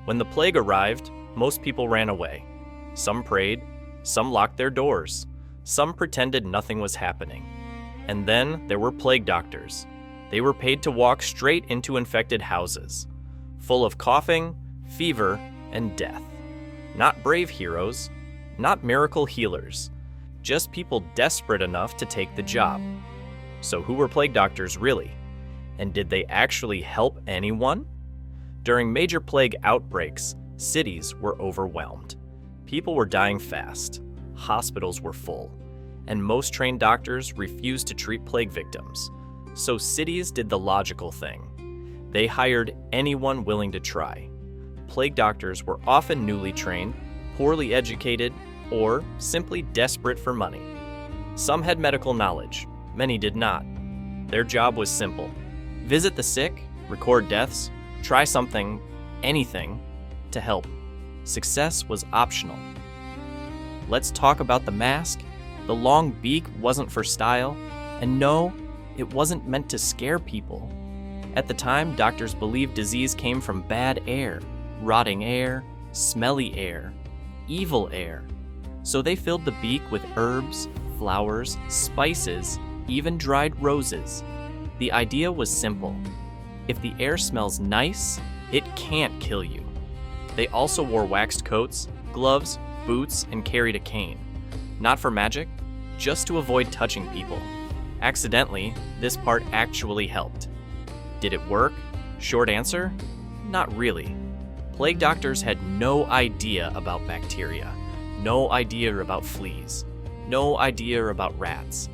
When the plague arrived, most people ran away. Some prayed, some locked their doors, some pretended nothing was happening. And then there were plague doctors. They were paid to walk straight into infected houses, full of coughing, fever, and death. Not brave heroes, not miracle healers, just people desperate enough to take the job. So who were plague doctors really? And did they actually help anyone? During major plague outbreaks, cities were overwhelmed. People were dying fast, hospitals were full, and most trained doctors refused to treat plague victims. So cities did the logical thing. They hired anyone willing to try. Plague doctors were often newly trained, poorly educated, or simply desperate for money. Some had medical knowledge, many did not. Their job was simple: visit the sick, record deaths, try something, anything, to help. Success was optional. Let's talk about the mask. The long beak wasn't for style, and no, it wasn't meant to scare people. At the time, doctors believed disease came from bad air, rotting air, smelly air, evil air. So they filled the beak with herbs, flowers, spices, even dried roses. The idea was simple. If the air smells nice, it can't kill you. They also wore waxed coats, gloves, boots, and carried a cane. Not for magic, just to avoid touching people. Accidentally, this part actually helped. Did it work? Short answer, not really. Plague doctors had no idea about bacteria, no idea about fleas, no idea about rats.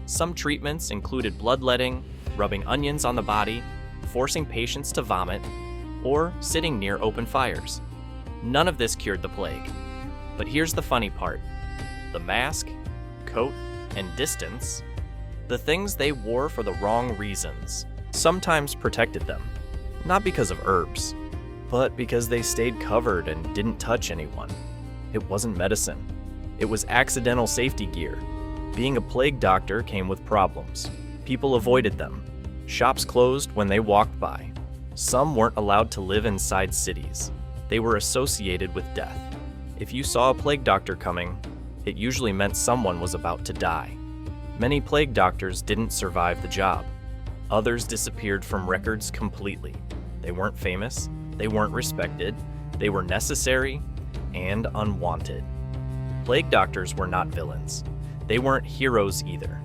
Some treatments included bloodletting, rubbing onions on the body, forcing patients to vomit, or sitting near open fires. None of this cured the plague. But here's the funny part. The mask, coat, and distance, the things they wore for the wrong reasons, sometimes protected them. Not because of herbs, but because they stayed covered and didn't touch anyone. It wasn't medicine. It was accidental safety gear. Being a plague doctor came with problems. People avoided them. Shops closed when they walked by. Some weren't allowed to live inside cities. They were associated with death. If you saw a plague doctor coming, it usually meant someone was about to die. Many plague doctors didn't survive the job. Others disappeared from records completely. They weren't famous, they weren't respected, they were necessary and unwanted. Plague doctors were not villains. They weren't heroes either.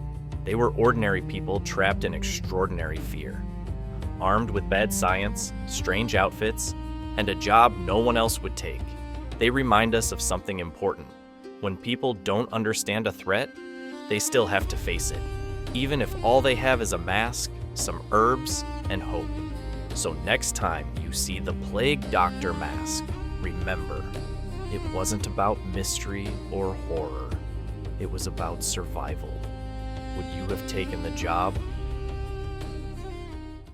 They were ordinary people trapped in extraordinary fear. Armed with bad science, strange outfits, and a job no one else would take, they remind us of something important. When people don't understand a threat, they still have to face it, even if all they have is a mask, some herbs, and hope. So next time you see the plague doctor mask, remember, it wasn't about mystery or horror. It was about survival. Would you have taken the job